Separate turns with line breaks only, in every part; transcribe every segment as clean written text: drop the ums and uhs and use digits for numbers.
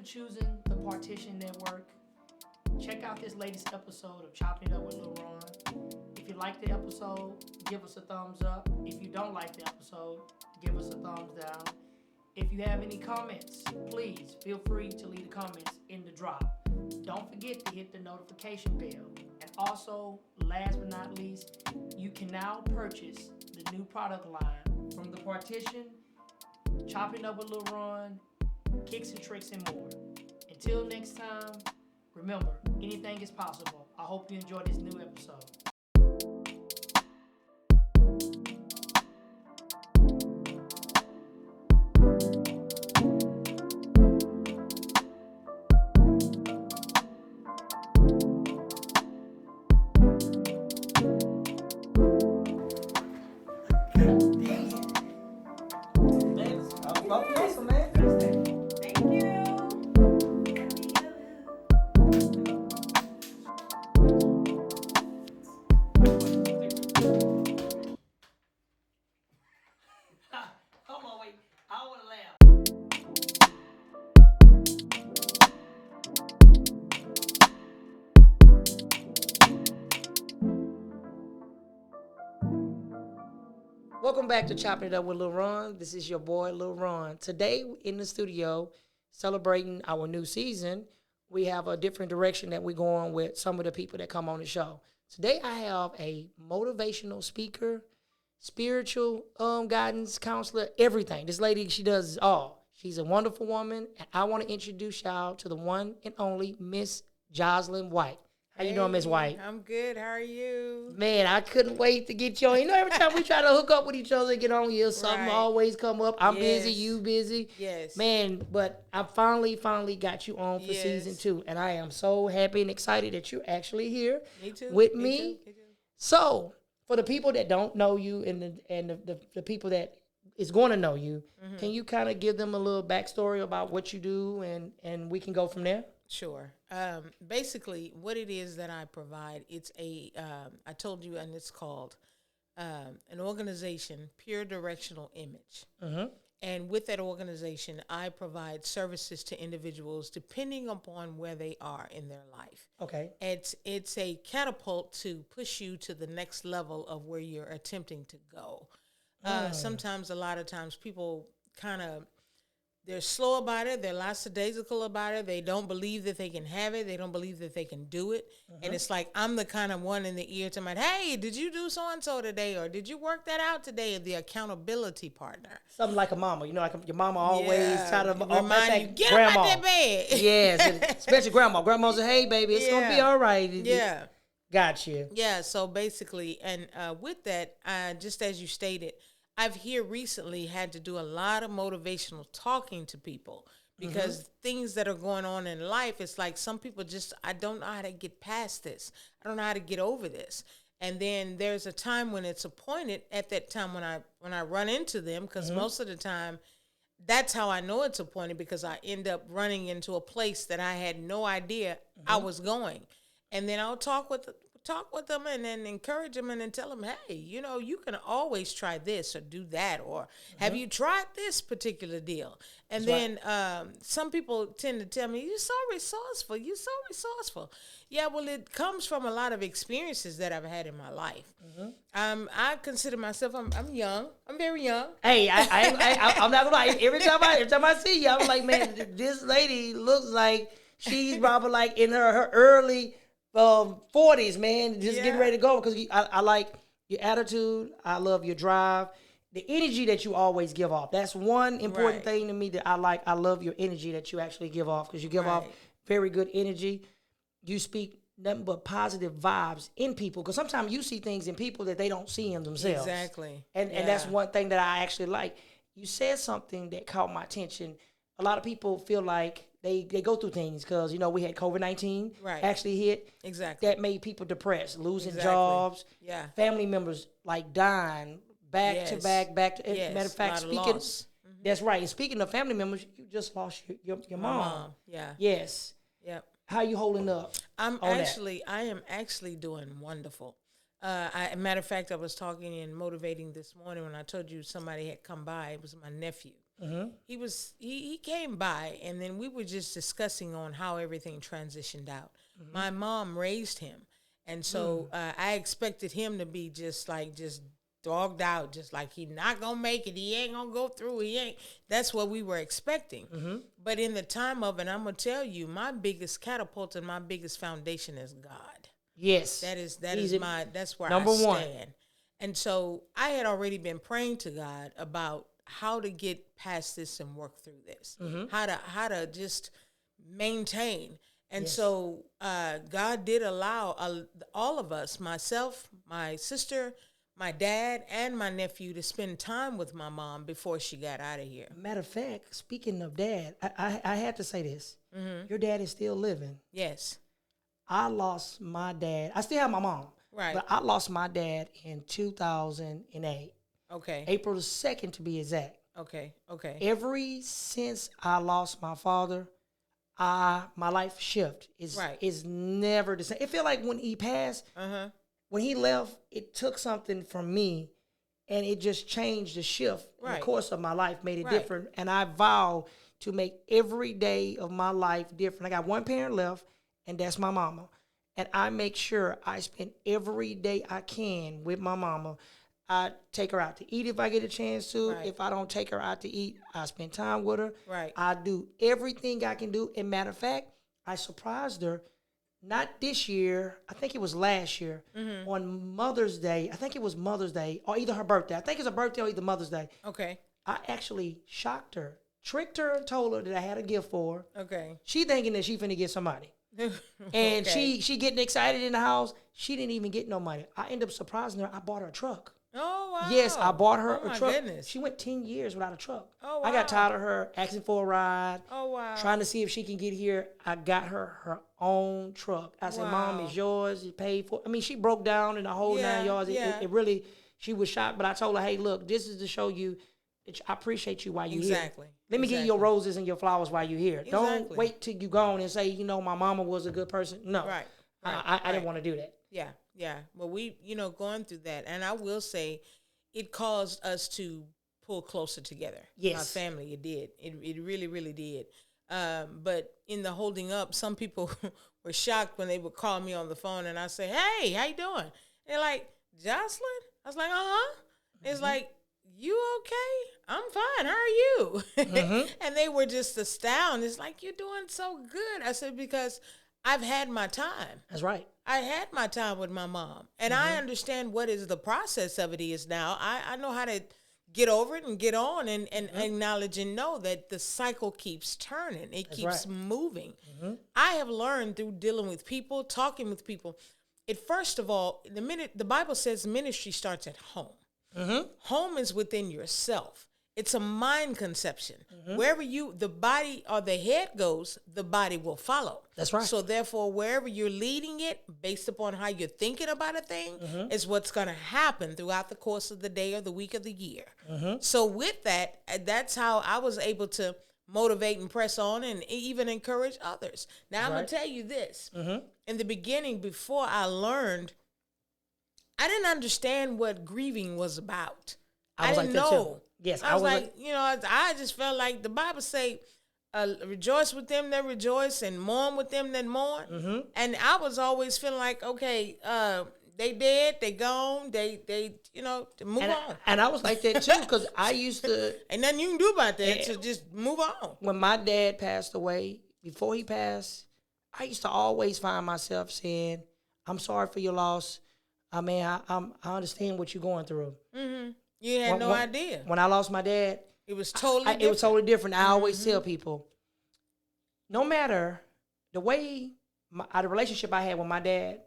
choosing the Partition Network. Check out this latest episode of Choppin It Up with Lil Ron. If you like the episode, give us a thumbs up. If you don't like the episode, give us a thumbs down. If you have any comments, please feel free to leave the comments in the drop. Don't forget to hit the notification bell. And also, last but not least, you can now purchase the new product line from the Partition, Chopping Up with Lil Ron, kickz&trickz, and more. Until next time, remember, anything is possible. I hope you enjoy this new episode. Welcome back to Chopping It Up with Lil Ron. This is your boy, Lil Ron. Today in the studio, celebrating our new season, we have a different direction that we're going with some of the people that come on the show. Today I have a motivational speaker, spiritual guidance counselor, everything. This lady, she does it all. She's a wonderful woman, and I want to introduce y'all to the one and only Miss Joselyn White. How you doing, Miss White?
I'm good. How are you?
Man, I couldn't wait to get you on. You know, every time we try to hook up with each other and get on here, something always come up. I'm busy, you busy.
Yes.
Man, but I finally got you on for season 2. And I am so happy and excited that you're actually here with me.
Me too.
So, for the people that don't know you and the people that is going to know you, can you kind of give them a little backstory about what you do and we can go from there?
Sure. Basically, what it is that I provide, it's I told you, and it's called an organization, Pure Directional Image. And with that organization, I provide services to individuals depending upon where they are in their life.
Okay.
It's a catapult to push you to the next level of where you're attempting to go. Sometimes, a lot of times, people they're slow about it. They're lackadaisical about it. They don't believe that they can have it. They don't believe that they can do it. And it's like, I'm the kind of one in the ear to my, hey, did you do so-and-so today? Or did you work that out today? The accountability partner.
Something like a mama. You know, like your mama always try to
remind you, get up out that bed.
Yes, especially grandma. Grandma said, hey, baby, it's going to be all right.
Yeah.
Got you.
Yeah, so basically, and with that, just as you stated, I've here recently had to do a lot of motivational talking to people because things that are going on in life, it's like some people just, I don't know how to get past this. I don't know how to get over this. And then there's a time when it's appointed at that time when I run into them, because most of the time that's how I know it's appointed, because I end up running into a place that I had no idea I was going. And then I'll talk with them and then encourage them and then tell them, hey, you know, you can always try this or do that, or have you tried this particular deal? And then some people tend to tell me, you're so resourceful. Yeah, well, it comes from a lot of experiences that I've had in my life. I consider myself, I'm young. I'm very young.
Hey, I'm not gonna lie. Every time I see you, I'm like, man, this lady looks like she's probably like in her early 40s, man, just getting ready to go, because I like your attitude. I love your drive, the energy that you always give off. That's one important thing to me that I like. I love your energy that you actually give off, because you give off very good energy. You speak nothing but positive vibes in people, because sometimes you see things in people that they don't see in themselves.
Exactly.
And that's one thing that I actually like. You said something that caught my attention. A lot of people feel like they go through things because, you know, we had COVID-19 actually hit.
Exactly.
That made people depressed, losing jobs.
Yeah.
Family members like dying back to back. Matter of fact, speaking, that's right. And speaking of family members, you just lost your mom.
Yeah.
Yes.
Yep.
How you holding up?
I am actually doing wonderful. Matter of fact, I was talking and motivating this morning when I told you somebody had come by. It was my nephew. he came by, and then we were just discussing on how everything transitioned out. My mom raised him, and so I expected him to be just dogged out, just like he not gonna make it, he ain't gonna go through, he ain't. That's what we were expecting. But in the time of it, I'm gonna tell you, my biggest catapult and my biggest foundation is God.
Yes,
that's where
number
I stand.
one.
And so I had already been praying to God about how to get past this and work through this, how to just maintain. And so God did allow all of us, myself, my sister, my dad, and my nephew, to spend time with my mom before she got out of here.
Matter of fact, speaking of dad, I had to say this. Your dad is still living.
Yes.
I lost my dad. I still have my mom.
Right.
But I lost my dad in 2008.
Okay.
April the 2nd, to be exact.
Okay. Okay.
Ever since I lost my father, my life shift is never the same. It feel like when he passed, when he left, it took something from me, and it just changed the shift in the course of my life, made it different. And I vow to make every day of my life different. I got one parent left, and that's my mama. And I make sure I spend every day I can with my mama. I take her out to eat if I get a chance to.
Right.
If I don't take her out to eat, I spend time with her.
Right.
I do everything I can do. And matter of fact, I surprised her, not this year, I think it was last year, on Mother's Day. I think it was Mother's Day, or either her birthday. I think it's her birthday or either Mother's Day.
Okay.
I actually shocked her, tricked her, and told her that I had a gift for her.
Okay.
She thinking that she finna get some money. And she getting excited in the house. She didn't even get no money. I ended up surprising her. I bought her a truck.
Oh, wow.
Yes, I bought her
Oh,
a
my
truck.
goodness.
She went 10 years without a truck.
Oh, wow.
I got tired of her asking for a ride.
Oh, wow.
Trying to see if she can get here. I got her own truck. I said, Mom, it's yours. It's paid for. I mean, she broke down in the whole 9 yards. It really, she was shocked. But I told her, hey, look, this is to show you that I appreciate you while you're here. Let me give you your roses and your flowers while you're here. Don't wait till you gone and say, my mama was a good person. No.
Right.
I didn't want to do that.
Yeah. Yeah. Well, we, going through that. And I will say, it caused us to pull closer together.
Yes.
Our family, it did. It really, really did. But in the holding up, some people were shocked when they would call me on the phone and I say, hey, how you doing? They're like, Joslyn? I was like, It's like, you okay? I'm fine. How are you? And they were just astounded. It's like, you're doing so good. I said, because I've had my time.
That's right.
I had my time with my mom, and I understand what is the process of it is now. I know how to get over it and get on and acknowledge and know that the cycle keeps turning. It keeps moving. I have learned through dealing with people, talking with people. First of all, the Bible says ministry starts at home. Home is within yourself. It's a mind conception. Wherever the body or the head goes, the body will follow.
That's right.
So therefore, wherever you're leading it, based upon how you're thinking about a thing, is what's going to happen throughout the course of the day or the week or the year. So with that, that's how I was able to motivate and press on and even encourage others. Now, I'm going to tell you this. In the beginning, before I learned, I didn't understand what grieving was about. I didn't know.
Yes,
I was like, I just felt like the Bible say, rejoice with them that rejoice and mourn with them that mourn. And I was always feeling like, okay, they dead, they gone, they move on.
And I was like that too, because I used to.
Ain't nothing you can do about that, so just move on.
When my dad passed away, before he passed, I used to always find myself saying, I'm sorry for your loss. I mean, I understand what you're going through.
You had no idea.
When I lost my dad,
it was totally different.
It was totally different. I always tell people, no matter the way the relationship I had with my dad,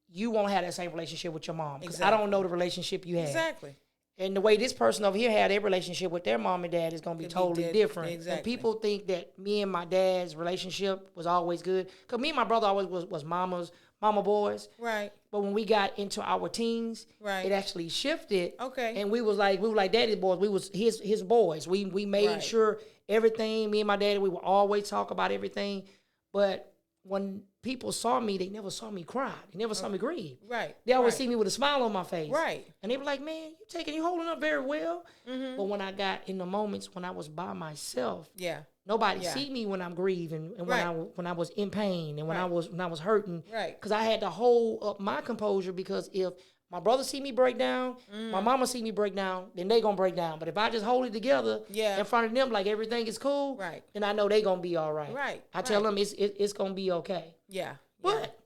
you won't have that same relationship with your mom. Because I don't know the relationship you had.
Exactly.
And the way this person over here had their relationship with their mom and dad is going to be totally different.
Exactly.
And people think that me and my dad's relationship was always good. Because me and my brother always was mama boys.
Right.
But when we got into our teens, it actually shifted.
Okay.
And we were like daddy's boys. We was his boys. We made sure everything, me and my daddy, we would always talk about everything. But when people saw me, they never saw me cry. They never saw me grieve.
Right.
They always see me with a smile on my face.
Right.
And they were like, man, you holding up very well. But when I got in the moments when I was by myself, nobody see me when I'm grieving and when I was in pain and when I was hurting. Right. Because I had to hold up my composure, because if my brother see me break down, my mama see me break down, then they gonna break down. But if I just hold it together in front of them like everything is cool, then I know they gonna be all right. Right. I tell them it's gonna be okay. Yeah. But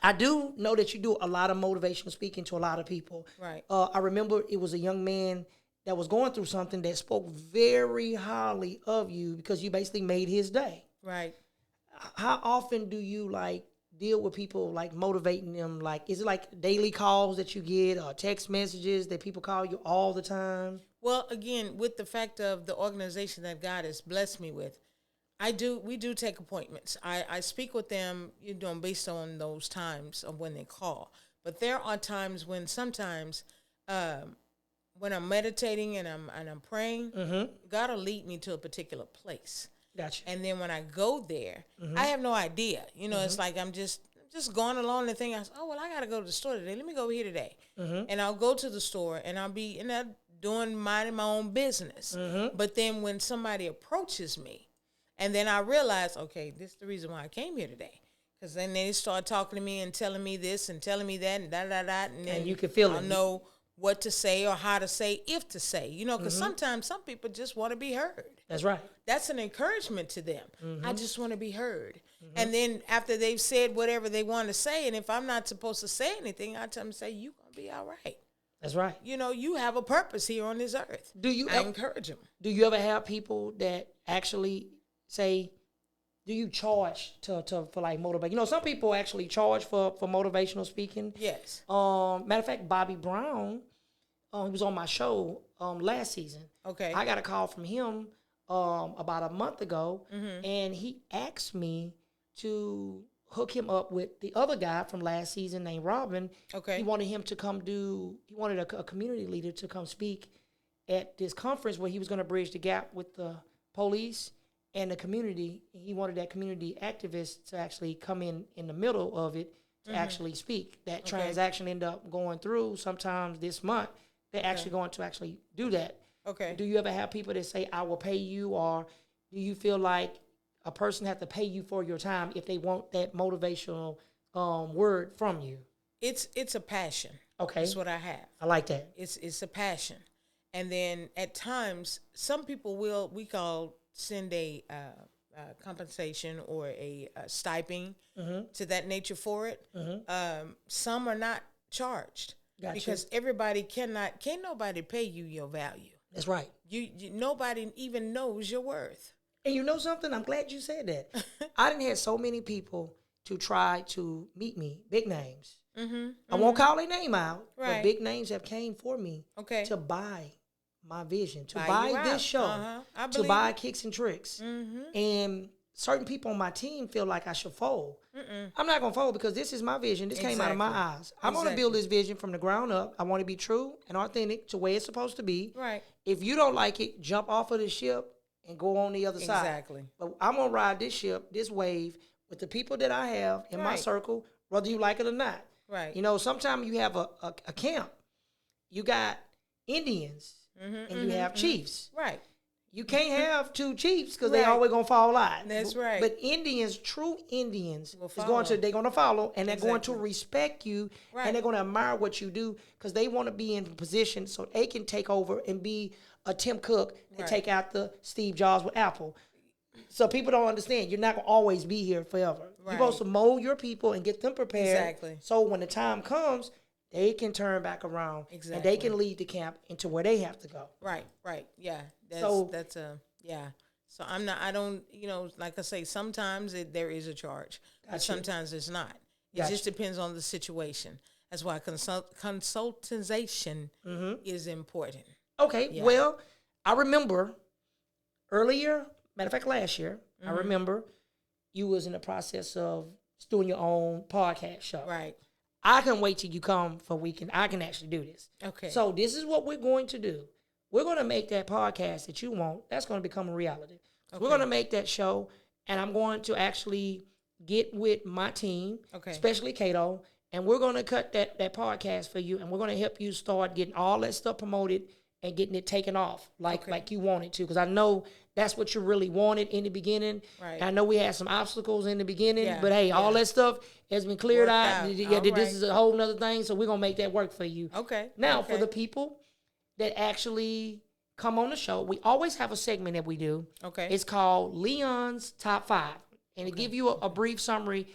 I do know that you do a lot of motivational speaking to a lot of people. Right. I remember it was a young man that was going through something that spoke very highly of you because you basically made his day. Right. How often do you deal with people, motivating them? Is it daily calls that you get or text messages that people call you all the time?
Well, again, with the fact of the organization that God has blessed me with, we do take appointments. I speak with them, based on those times of when they call. But there are times when sometimes when I'm meditating and I'm praying, God will lead me to a particular place. Gotcha. And then when I go there, I have no idea. It's like I'm just going along the thing. I say, I got to go to the store today. Let me go over here today. And I'll go to the store and I'll be minding my own business. But then when somebody approaches me, and then I realize, okay, this is the reason why I came here today. Because then they start talking to me and telling me this and telling me that and da-da-da. And then
you can feel it.
I'll know what to say or how to say, if to say. Because sometimes some people just want to be heard.
That's right.
That's an encouragement to them. I just want to be heard. And then after they've said whatever they want to say, and if I'm not supposed to say anything, I tell them, say, you're going to be all right.
That's right.
You have a purpose here on this earth. I encourage them.
Do you ever have people that actually say, do you charge for motivation? Some people actually charge for motivational speaking. Yes. Matter of fact, Bobby Brown, he was on my show last season. Okay. I got a call from him about a month ago, and he asked me to hook him up with the other guy from last season named Robin. Okay. He wanted him to he wanted a community leader to come speak at this conference where he was going to bridge the gap with the police and the community. He wanted that community activist to actually come in the middle of it to actually speak. That transaction ended up going through sometimes this month. They're actually going to actually do that. Okay. Do you ever have people that say, I will pay you, or do you feel like a person has to pay you for your time if they want that motivational word from you?
It's a passion. Okay. That's what I have.
I like that.
It's a passion. And then at times, some people send a compensation or a stipend to that nature for it. Some are not charged. Gotcha. Because everybody can't nobody pay you your value.
That's right.
You nobody even knows your worth.
And you know something? I'm glad you said that. I done had so many people to try to meet me, big names. I won't call their name out, but big names have came for me to buy my vision, to buy this show, to buy kickz&trickz. And certain people on my team feel like I should fold. I'm not going to fold because this is my vision. This came out of my eyes. I'm going to build this vision from the ground up. I want to be true and authentic to where it's supposed to be. Right. If you don't like it, jump off of the ship and go on the other side. Exactly. But I'm going to ride this ship, this wave, with the people that I have in my circle, whether you like it or not. Right. Sometimes you have a camp. You got Indians and you have chiefs. Right. You can't have two chiefs because they always gonna fall out.
That's right.
But Indians, true Indians, they're gonna follow, and they're going to respect you, and they're gonna admire what you do because they want to be in position so they can take over and be a Tim Cook and take out the Steve Jobs with Apple. So people don't understand. You're not gonna always be here forever. Right. You're supposed to mold your people and get them prepared. Exactly. So when the time comes, they can turn back around and they can lead the camp into where they have to go. Right,
yeah. So I don't, like I say, sometimes there is a charge, but sometimes it's not. It just depends on the situation. That's why consultation is important.
Okay, well, I remember earlier, matter of fact, last year, I remember you was in the process of doing your own podcast show. Right. I can wait till you come for I can actually do this. Okay. So this is what we're going to do. We're going to make that podcast that you want. That's going to become a reality. Okay. We're going to make that show, and I'm going to actually get with my team,
Okay.
especially Kato, and we're going to cut that podcast for you, and we're going to help you start getting all that stuff promoted and getting it taken off like you wanted to, because I know that's what you really wanted in the beginning.
Right.
And I know we had some obstacles in the beginning, but hey, all that stuff has been cleared out. Yeah, this is a whole nother thing, so we're going to make that work for you.
Okay.
Now, for the people that actually come on the show, we always have a segment that we do.
Okay.
It's called Leon's Top 5. And to give you a brief summary,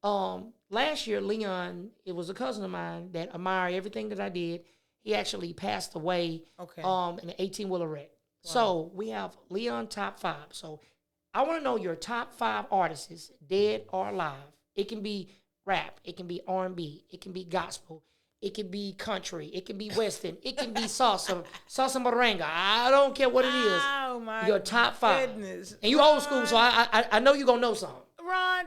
last year, Leon, it was a cousin of mine that admired everything that I did. He actually passed away in an 18-wheeler wreck. Wow. So we have Leon Top 5. So I want to know your top 5 artists, dead or alive. It can be rap. It can be R&B. It can be gospel. It can be country. It can be western. It can be salsa merengue. I don't care what it is.
Oh, my
your top 5.
goodness.
And you old school, so I know you're going to know something.
Ron,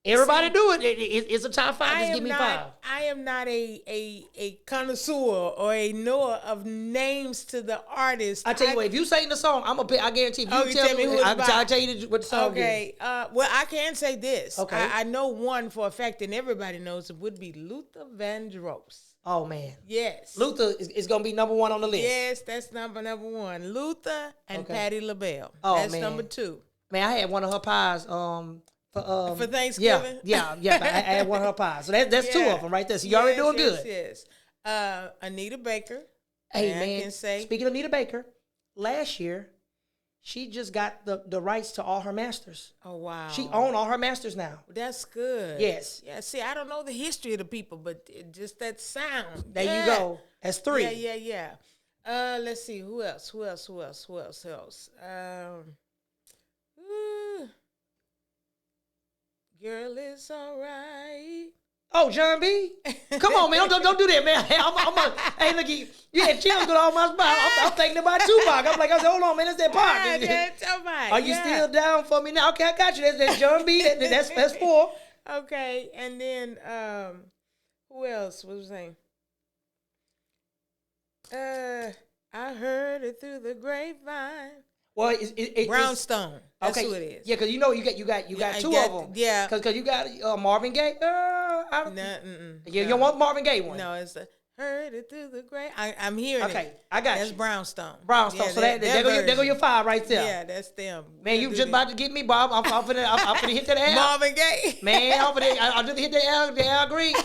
Everybody do it. It's a top 5. Just give me 5.
I am not a connoisseur or a knower of names to the artists.
I tell you what, if you sing the song, I guarantee if you tell me who it's about, I'll tell you what the song is.
Okay. Well, I can say this.
Okay.
I know one for a fact, and everybody knows it would be Luther Vandross.
Oh, man.
Yes.
Luther is going to be number 1 on the list.
Yes, that's number 1. Luther and Patti LaBelle.
Oh,
that's
man.
number 2.
Man, I had one of her pies
for Thanksgiving?
Yeah. I had one of her pies. So that's 2 of them right there. So you're already doing good.
Yes. Anita Baker.
Hey, man, speaking of Anita Baker, last year, she just got the rights to all her masters.
Oh, wow.
She owned all her masters now.
That's good.
Yes.
Yeah, see, I don't know the history of the people, but just that sound.
There you go. That's 3.
Yeah. Let's see. Who else? Girl, it's all right.
Oh, John B. Come on, man. Don't do that, man. Hey, look, you had chills with all my spot. I'm thinking about Tupac. I said, hold on, man. That's that part.
Tupac.
Are you still down for me now? Okay, I got you. That's John B. That's 4.
Okay, and then who else? What was I saying? I heard it through the grapevine.
Well,
Brownstone. That's who it is.
Yeah, because you got 2 of them.
Yeah.
Because you got Marvin Gaye. You don't want Marvin Gaye one.
No, it's heard it through the grave. I'm hearing it.
Okay, I got
That's
you.
Brownstone.
Yeah, so there go your 5 right there.
Yeah, that's them.
Man, you just about to get me, Bob. I'm finna hit that Al.
Marvin Gaye.
Man, I'll just hit the Al Green.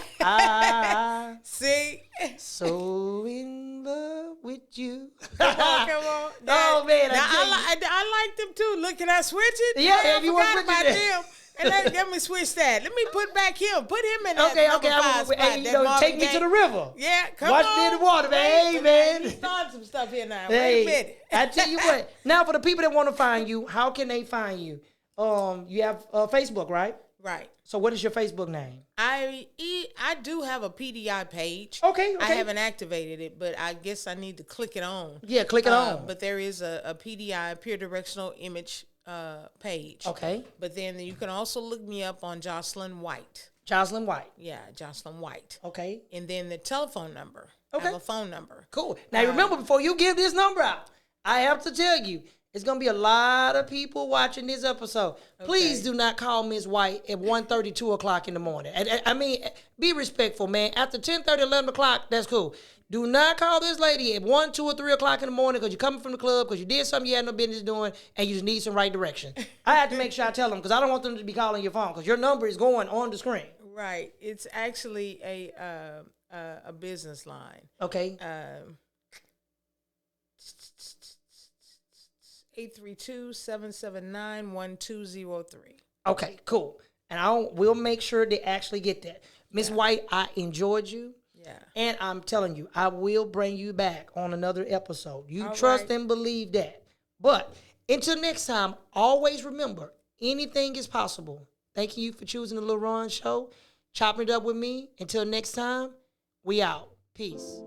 See?
So in love with you.
Come on.
Oh, man.
Now, I like them too. Look, can I switch it?
Yeah, if you want to switch
about
it.
them. And let me switch that. Let me put back him. Put him in that number 5 spot.
Hey, take me to the river.
Yeah, come
Watch
on.
me in the water, man. Hey, man.
You starting some stuff here now.
Hey,
Wait a minute.
I tell you what. Now, for the people that want to find you, how can they find you? You have Facebook, right?
Right.
So what is your Facebook name?
I do have a PDI page.
Okay.
I haven't activated it, but I guess I need to click it on.
Yeah, click it on.
But there is a PDI, Pure Directional Image page.
Okay.
But then you can also look me up on Joselyn White.
Joselyn White.
Yeah, Joselyn White.
Okay.
And then the telephone number.
Okay.
I have a phone number.
Cool. Now remember, before you give this number out, I have to tell you, it's going to be a lot of people watching this episode. Please do not call Ms. White at 1:30, 2 o'clock in the morning. I mean, be respectful, man. After 10:30, 11 o'clock, that's cool. Do not call this lady at 1, 2, or 3 o'clock in the morning because you're coming from the club, because you did something you had no business doing, and you just need some right direction. I have to make sure I tell them, because I don't want them to be calling your phone, because your number is going on the screen.
Right. It's actually a business line.
Okay.
832-779-1203.
Okay, cool. And we'll make sure they actually get that. Miss White, I enjoyed you.
Yeah.
And I'm telling you, I will bring you back on another episode. You
All
trust
right.
and believe that. But until next time, always remember, anything is possible. Thank you for choosing the Lil Ron Show. Chopping It Up with me. Until next time, we out. Peace.